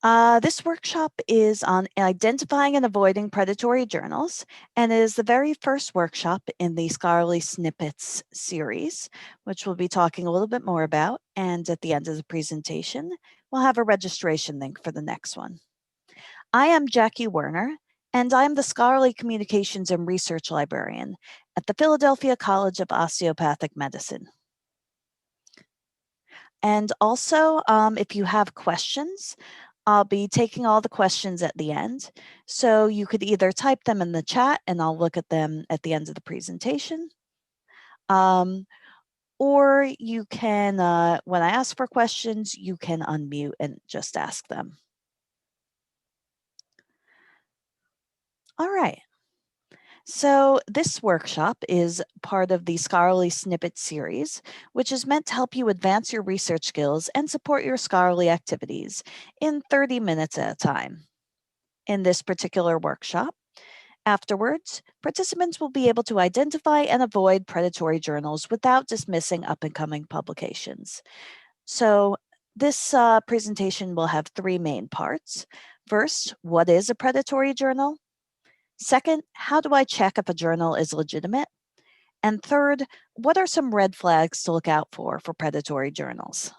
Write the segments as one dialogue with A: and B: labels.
A: This workshop is on identifying and avoiding predatory journals and is the very first workshop in the Scholarly Snippets series, which we'll be talking a little bit more about. And at the end of the presentation, we'll have a registration link for the next one. I am Jackie Werner, and I'm the Scholarly Communications and Research Librarian at the Philadelphia College of Osteopathic Medicine. And also, if you have questions, I'll be taking all the questions at the end. So you could either type them in the chat and I'll look at them at the end of the presentation. Or you can, when I ask for questions, you can unmute and just ask them. All right. So this workshop is part of the Scholarly Snippets series, which is meant to help you advance your research skills and support your scholarly activities in 30 minutes at a time. In this particular workshop, afterwards, participants will be able to identify and avoid predatory journals without dismissing up-and-coming publications. So this presentation will have three main parts. First, what is a predatory journal? Second, how do I check if a journal is legitimate? And third, what are some red flags to look out for predatory journals?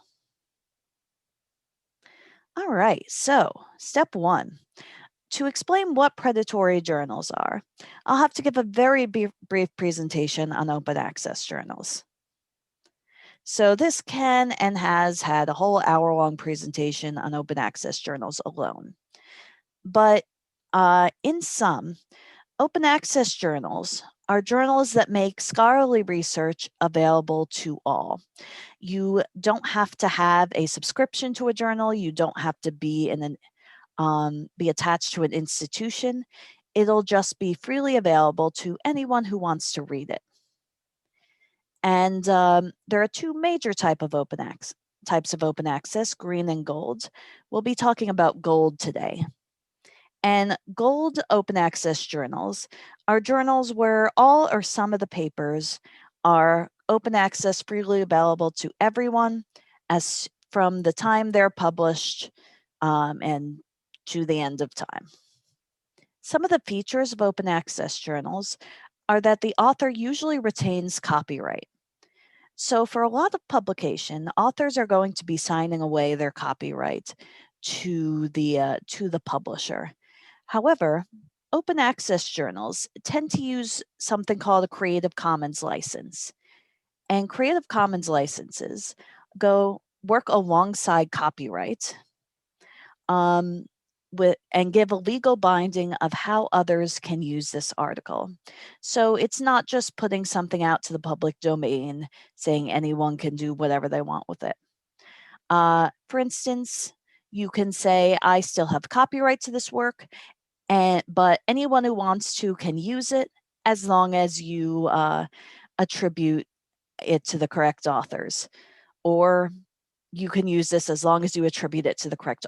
A: All right, so step one. To explain what predatory journals are, I'll have to give a very brief presentation on open access journals. So this can and has had a whole hour-long presentation on open access journals alone. But in sum, open access journals are journals that make scholarly research available to all. You don't have to have a subscription to a journal. You don't have to be be attached to an institution. It'll just be freely available to anyone who wants to read it. And there are two major types of open access, green and gold. We'll be talking about gold today. And gold open access journals are journals where all or some of the papers are open access, freely available to everyone as from the time they're published and to the end of time. Some of the features of open access journals are that the author usually retains copyright. So for a lot of publication, authors are going to be signing away their copyright to the publisher. However, open access journals tend to use something called a Creative Commons license. And Creative Commons licenses work alongside copyright and give a legal binding of how others can use this article. So it's not just putting something out to the public domain saying anyone can do whatever they want with it. For instance, you can say, I still have copyright to this work, but anyone who wants to can use it as long as you attribute it to the correct authors. Or you can use this as long as you attribute it to the correct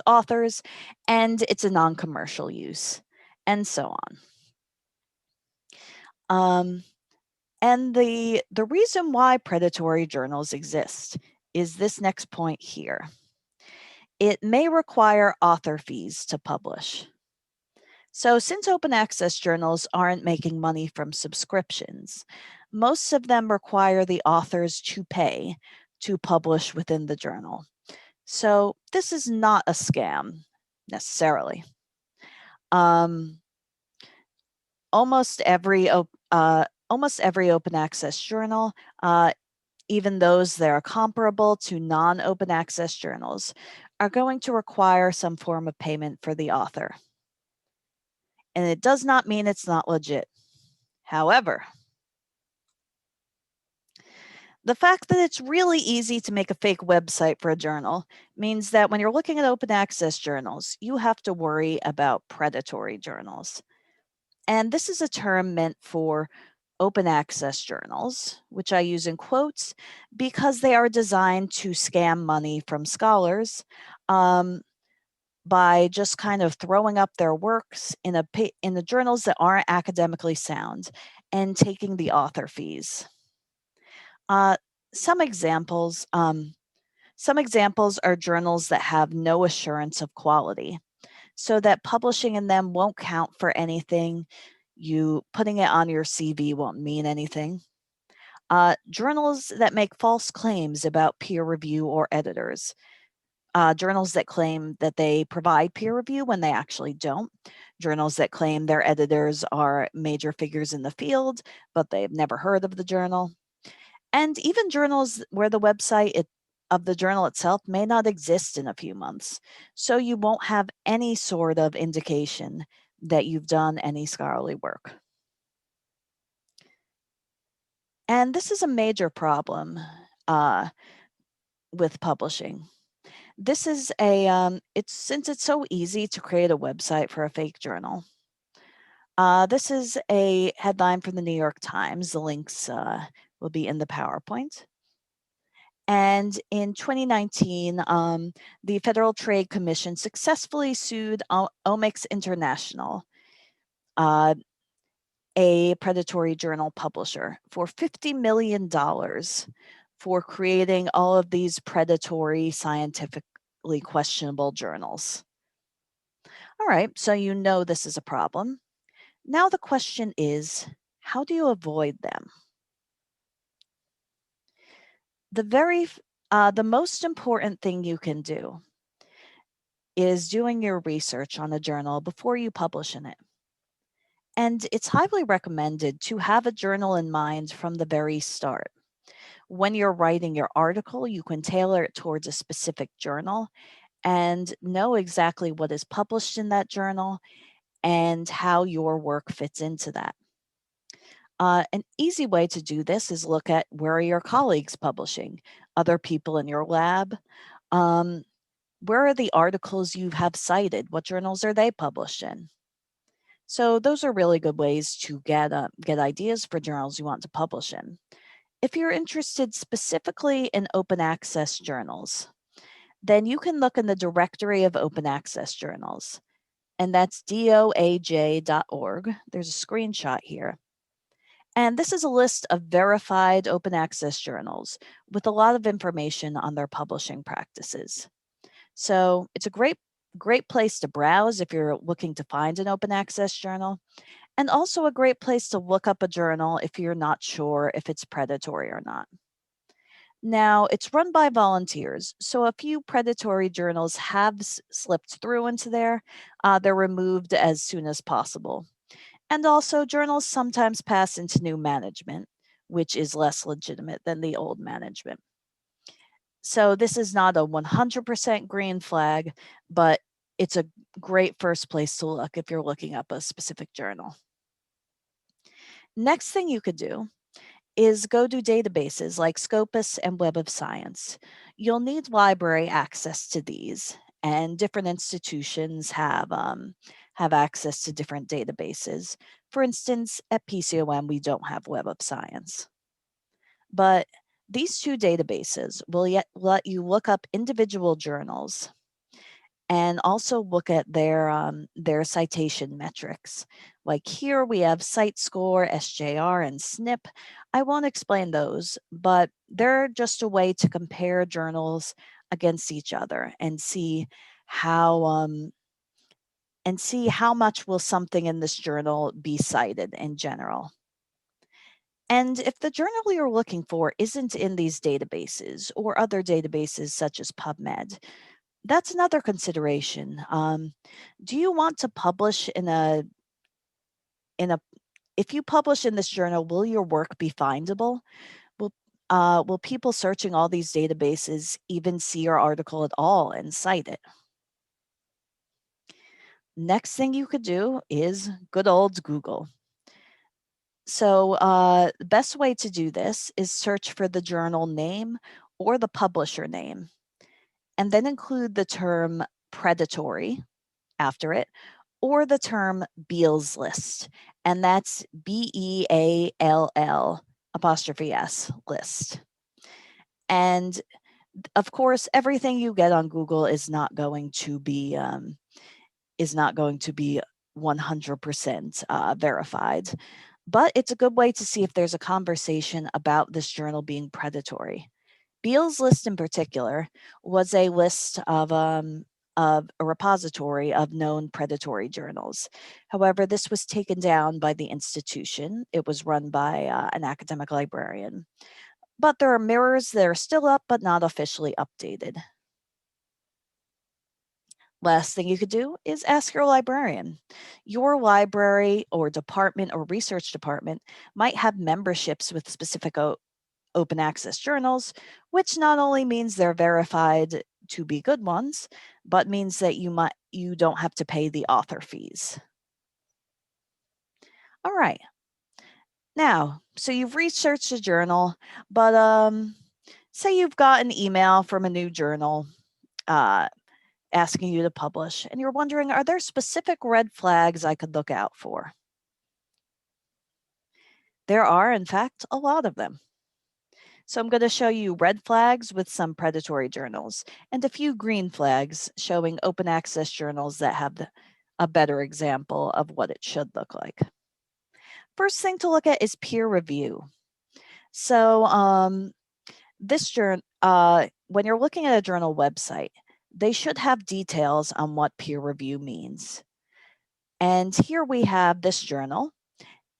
A: authors, and it's a non-commercial use, and so on. And the reason why predatory journals exist is this next point here. It may require author fees to publish. So since open access journals aren't making money from subscriptions, most of them require the authors to pay to publish within the journal. So this is not a scam necessarily. Almost every open access journal, even those that are comparable to non-open access journals, are going to require some form of payment for the author. And it does not mean it's not legit. However, the fact that it's really easy to make a fake website for a journal means that when you're looking at open access journals, you have to worry about predatory journals. And this is a term meant for open access journals, which I use in quotes because they are designed to scam money from scholars by just kind of throwing up their works in the journals that aren't academically sound and taking the author fees. Some examples, Some examples are journals that have no assurance of quality, so that publishing in them won't count for anything. You putting it on your CV won't mean anything. Journals that make false claims about peer review or editors. Journals that claim that they provide peer review when they actually don't. Journals that claim their editors are major figures in the field, but they've never heard of the journal. And even journals where the website of the journal itself may not exist in a few months. So you won't have any sort of indication that you've done any scholarly work. And this is a major problem with publishing. This is since it's so easy to create a website for a fake journal. This is a headline from the New York Times. The links will be in the PowerPoint. And in 2019, the Federal Trade Commission successfully sued Omics International, a predatory journal publisher, for $50 million for creating all of these predatory, scientifically questionable journals. All right, so you know this is a problem. Now the question is, how do you avoid them? The most important thing you can do is doing your research on a journal before you publish in it. And it's highly recommended to have a journal in mind from the very start. When you're writing your article, you can tailor it towards a specific journal and know exactly what is published in that journal and how your work fits into that. An easy way to do this is look at where are your colleagues publishing, other people in your lab. Where are the articles you have cited? What journals are they published in? So those are really good ways to get ideas for journals you want to publish in. If you're interested specifically in open access journals, then you can look in the directory of open access journals, and that's doaj.org. There's a screenshot here. And this is a list of verified open access journals with a lot of information on their publishing practices. So it's a great place to browse if you're looking to find an open access journal, and also a great place to look up a journal if you're not sure if it's predatory or not. Now, it's run by volunteers, so a few predatory journals have slipped through into there. They're removed as soon as possible. And also, journals sometimes pass into new management, which is less legitimate than the old management. So this is not a 100% green flag, but it's a great first place to look if you're looking up a specific journal. Next thing you could do is go to databases like Scopus and Web of Science. You'll need library access to these, and different institutions have access to different databases. For instance, at PCOM, we don't have Web of Science. But these two databases will let you look up individual journals and also look at their citation metrics. Like here we have CiteScore, SJR, and SNP. I won't explain those, but they're just a way to compare journals against each other and see how much will something in this journal be cited in general. And if the journal you're looking for isn't in these databases or other databases such as PubMed, that's another consideration. Do you want to publish if you publish in this journal, will your work be findable? Will people searching all these databases even see your article at all and cite it? Next thing you could do is good old Google. So the best way to do this is search for the journal name or the publisher name, and then include the term predatory after it, or the term Beall's list, and that's BEALL' list. And of course, everything you get on Google is not going to be 100% verified, but it's a good way to see if there's a conversation about this journal being predatory. Beall's list in particular was a list of a repository of known predatory journals. However, this was taken down by the institution. It was run by an academic librarian. But there are mirrors that are still up but not officially updated. Last thing you could do is ask your librarian. Your library or department or research department might have memberships with specific open access journals, which not only means they're verified to be good ones, but means that you don't have to pay the author fees. All right. Now, so you've researched a journal, but say you've got an email from a new journal asking you to publish, and you're wondering, are there specific red flags I could look out for? There are, in fact, a lot of them. So I'm going to show you red flags with some predatory journals and a few green flags showing open access journals that have a better example of what it should look like. First thing to look at is peer review. So this journal, when you're looking at a journal website, they should have details on what peer review means. And here we have this journal,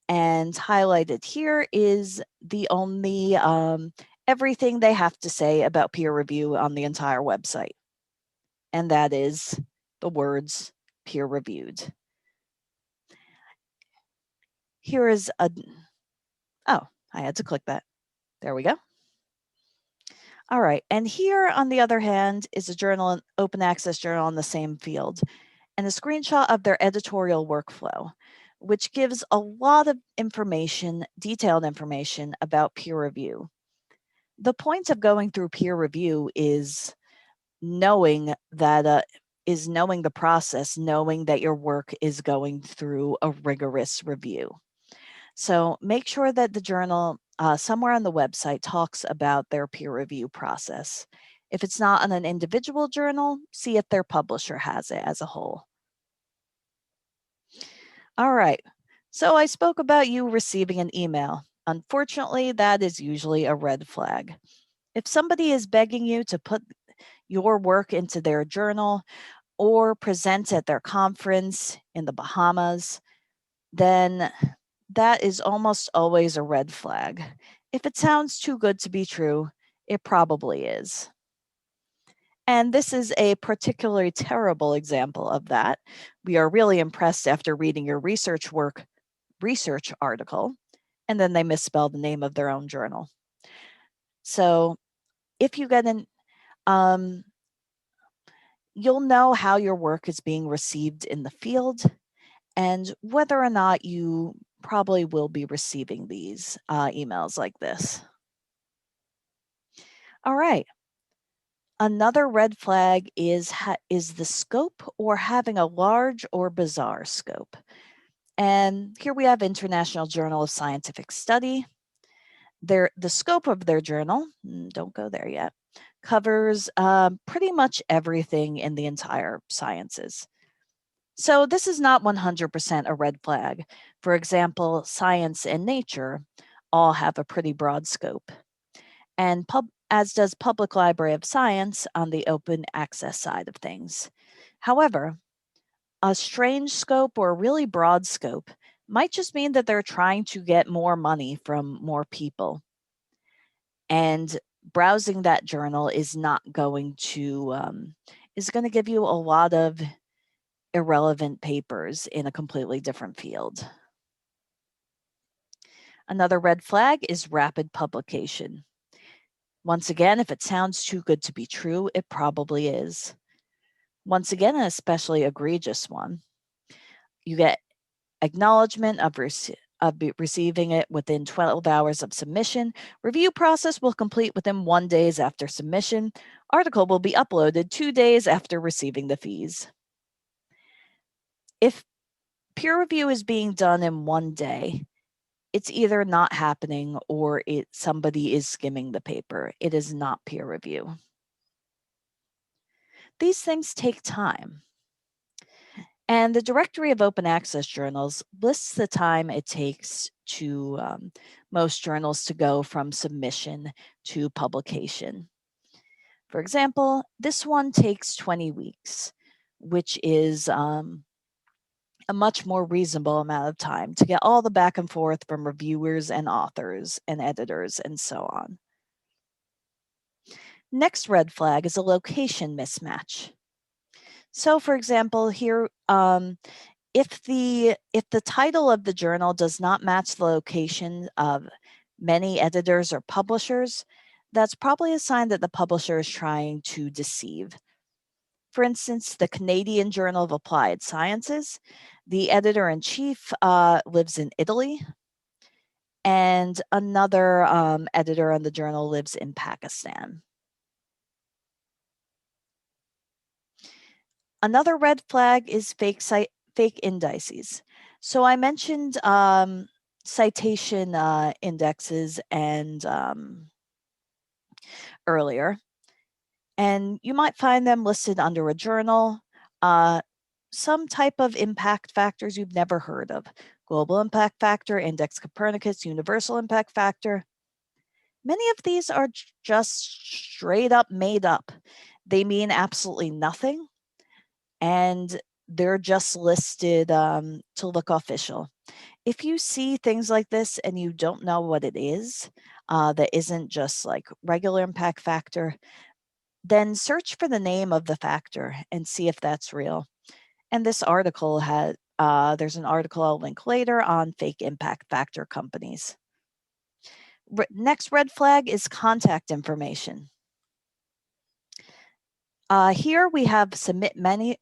A: and highlighted here is the only everything they have to say about peer review on the entire website. And that is the words peer reviewed. Here is oh, I had to click that. There we go. All right, and here on the other hand is a journal, an open access journal in the same field, and a screenshot of their editorial workflow, which gives a lot of information, detailed information about peer review. The point of going through peer review is knowing that knowing the process, knowing that your work is going through a rigorous review. So make sure that the journal somewhere on the website talks about their peer review process. If it's not on an individual journal, see if their publisher has it as a whole. All right, so I spoke about you receiving an email. Unfortunately, that is usually a red flag. If somebody is begging you to put your work into their journal or present at their conference in the Bahamas, then that is almost always a red flag. If it sounds too good to be true, it probably is. And this is a particularly terrible example of that. We are really impressed after reading your research article, and then they misspell the name of their own journal. So if you get you'll know how your work is being received in the field and whether or not you probably will be receiving these emails like this. All right. Another red flag is the scope or having a large or bizarre scope. And here we have International Journal of Scientific Study. The scope of their journal, don't go there yet, covers pretty much everything in the entire sciences. So this is not 100% a red flag. For example, Science and Nature all have a pretty broad scope. And as does Public Library of Science on the open access side of things. However, a strange scope or a really broad scope might just mean that they're trying to get more money from more people. And browsing that journal is not going to, is going to give you a lot of irrelevant papers in a completely different field. Another red flag is rapid publication. Once again, if it sounds too good to be true, it probably is. Once again, an especially egregious one. You get acknowledgement of receiving it within 12 hours of submission. Review process will complete within 1 day after submission. Article will be uploaded 2 days after receiving the fees. If peer review is being done in 1 day, it's either not happening or somebody is skimming the paper. It is not peer review. These things take time. And the Directory of Open Access Journals lists the time it takes to most journals to go from submission to publication. For example, this one takes 20 weeks, which is a much more reasonable amount of time to get all the back and forth from reviewers and authors and editors and so on. Next red flag is a location mismatch. So for example, here, if the title of the journal does not match the location of many editors or publishers, that's probably a sign that the publisher is trying to deceive. For instance, the Canadian Journal of Applied Sciences, the editor-in-chief lives in Italy, and another editor on the journal lives in Pakistan. Another red flag is fake indices. So I mentioned citation indexes and earlier, and you might find them listed under a journal, some type of impact factors you've never heard of. Global impact factor, index Copernicus, universal impact factor. Many of these are just straight up made up. They mean absolutely nothing, and they're just listed to look official. If you see things like this and you don't know what it is, that isn't just like regular impact factor, then search for the name of the factor and see if that's real. And this article has, there's an article I'll link later on fake impact factor companies. Next red flag is contact information. Here we have submit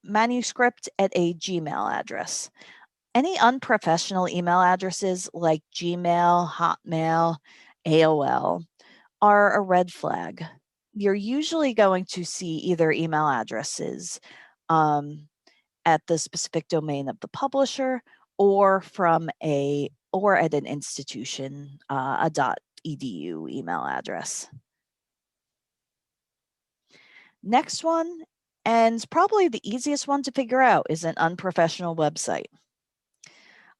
A: manuscript at a Gmail address. Any unprofessional email addresses like Gmail, Hotmail, AOL are a red flag. You're usually going to see either email addresses at the specific domain of the publisher or at an institution, a .edu email address. Next one, and probably the easiest one to figure out, is an unprofessional website.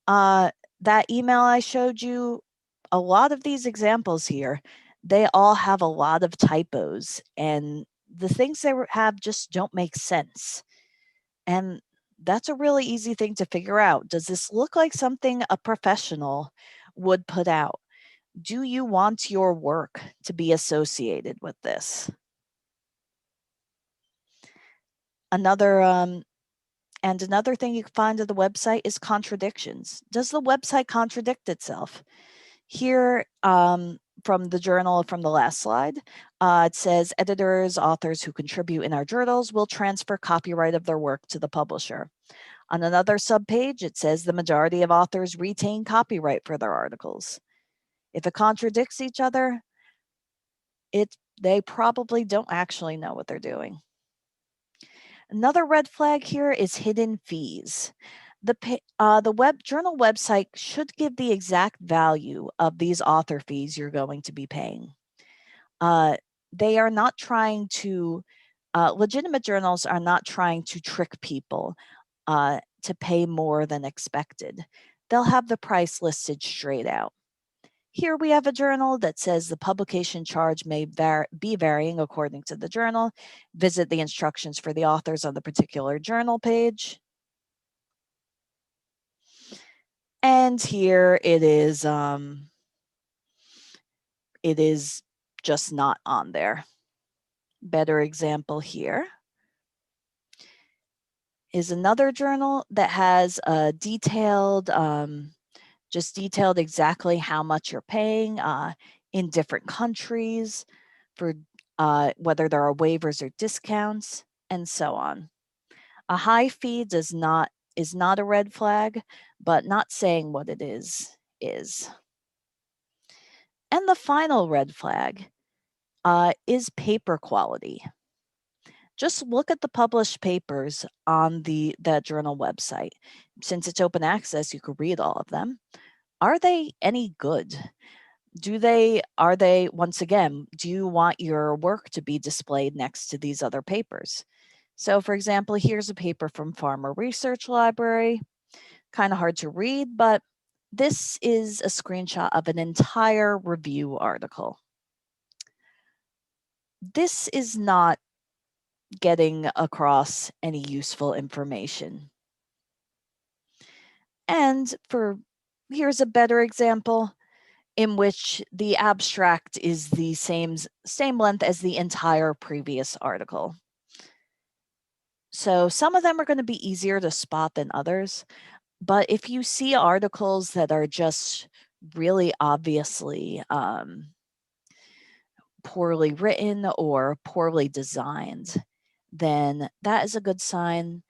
A: That email I showed you, a lot of these examples here, they all have a lot of typos, and the things they have just don't make sense. And that's a really easy thing to figure out. Does this look like something a professional would put out? Do you want your work to be associated with this? Another thing you can find on the website is contradictions. Does the website contradict itself? Here, from the journal from the last slide, it says editors, authors who contribute in our journals will transfer copyright of their work to the publisher. On another subpage, it says the majority of authors retain copyright for their articles. If it contradicts each other, they probably don't actually know what they're doing. Another red flag here is hidden fees. The web journal website should give the exact value of these author fees you're going to be paying. They are not trying to, legitimate journals are not trying to trick people to pay more than expected. They'll have the price listed straight out. Here we have a journal that says the publication charge may be varying according to the journal. Visit the instructions for the authors on the particular journal page. And here it is just not on there. Better example here is another journal that has a detailed exactly how much you're paying in different countries for whether there are waivers or discounts and so on. A high fee is not a red flag, but not saying what it is. And the final red flag is paper quality. Just look at the published papers on that journal website. Since it's open access, you could read all of them. Are they any good? Once again, do you want your work to be displayed next to these other papers? So for example, here's a paper from Farmer Research Library. Kind of hard to read, but this is a screenshot of an entire review article. this is not getting across any useful information. And here's a better example in which the abstract is the same length as the entire previous article. So some of them are going to be easier to spot than others. But if you see articles that are just really obviously poorly written or poorly designed, then that is a good sign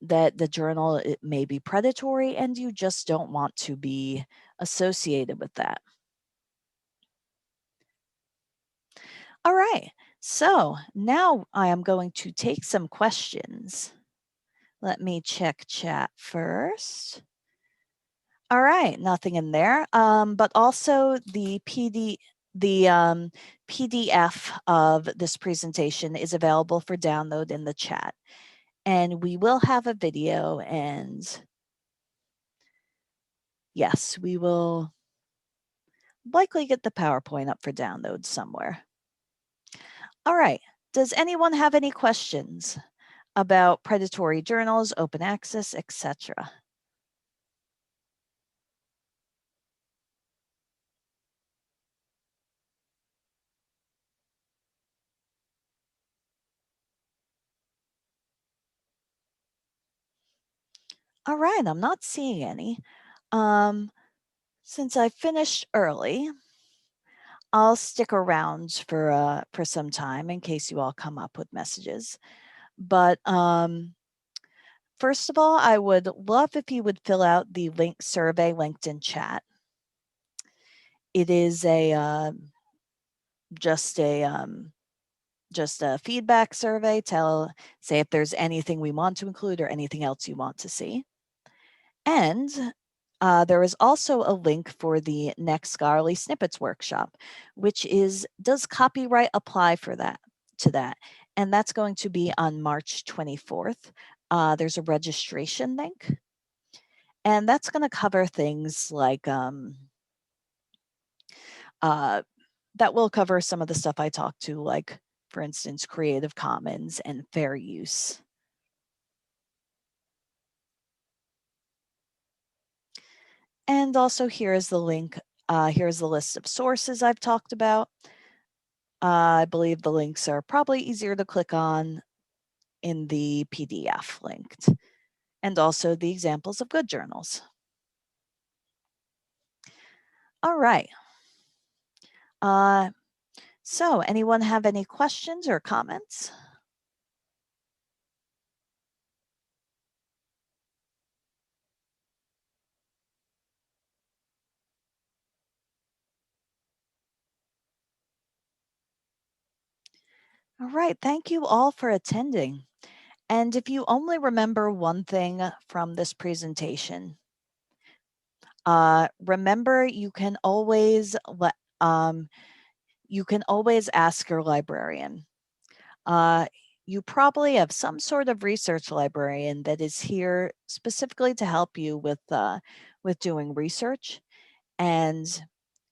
A: that the journal may be predatory and you just don't want to be associated with that. All right, so now I am going to take some questions. Let me check chat first. All right, nothing in there, but also the PDF of this presentation is available for download in the chat. And we will have a video, and yes, we will likely get the PowerPoint up for download somewhere. All right, does anyone have any questions about predatory journals, open access, etc.? All right, I'm not seeing any. Since I finished early, I'll stick around for some time in case you all come up with messages. But first of all, I would love if you would fill out the link survey linked in chat. It is just a feedback survey. Say if there's anything we want to include or anything else you want to see. And there is also a link for the next Scholarly Snippets workshop, which is, does copyright apply to that? And that's going to be on March 24th. There's a registration link. And that's going to cover things like, that will cover some of the stuff I talked to, like, for instance, Creative Commons and fair use. And also here's the link. Here's the list of sources I've talked about. I believe the links are probably easier to click on in the PDF linked, and also the examples of good journals. All right. So anyone have any questions or comments? All right, thank you all for attending. And if you only remember one thing from this presentation, remember you can always ask your librarian. You probably have some sort of research librarian that is here specifically to help you with doing research. And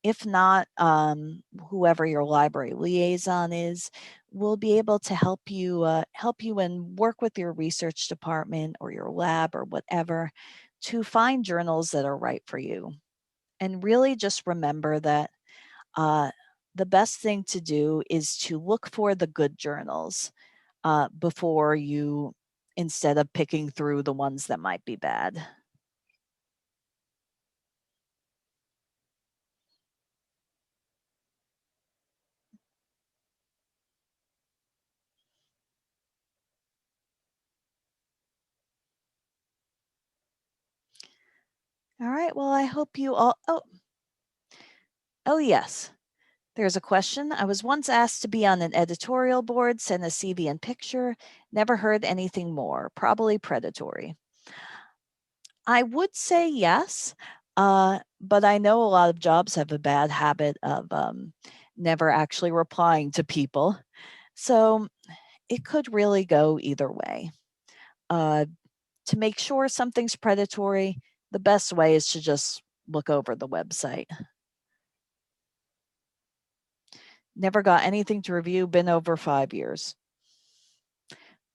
A: if not, whoever your library liaison is will be able to help you and work with your research department or your lab or whatever to find journals that are right for you. And really just remember that the best thing to do is to look for the good journals before instead of picking through the ones that might be bad. All right, well, I hope you all, oh yes, there's a question. I was once asked to be on an editorial board, send a CV and picture, never heard anything more, probably predatory. I would say yes, but I know a lot of jobs have a bad habit of never actually replying to people. So it could really go either way. To make sure something's predatory, the best way is to just look over the website. Never got anything to review, been over 5 years.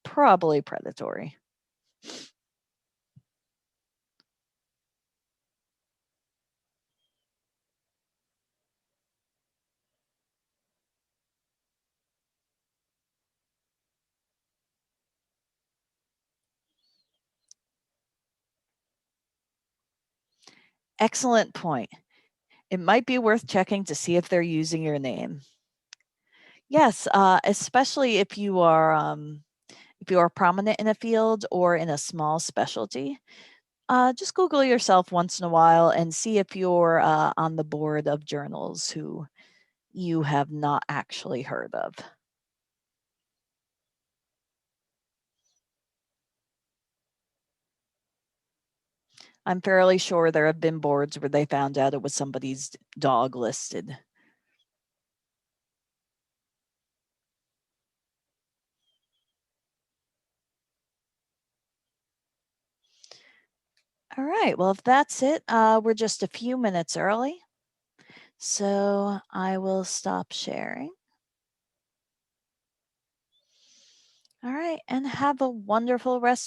A: Probably predatory. Excellent point. It might be worth checking to see if they're using your name. Yes, especially if you are prominent in a field or in a small specialty. Just Google yourself once in a while and see if you're on the board of journals who you have not actually heard of. I'm fairly sure there have been boards where they found out it was somebody's dog listed. All right, well, if that's it, we're just a few minutes early. So I will stop sharing. All right, and have a wonderful rest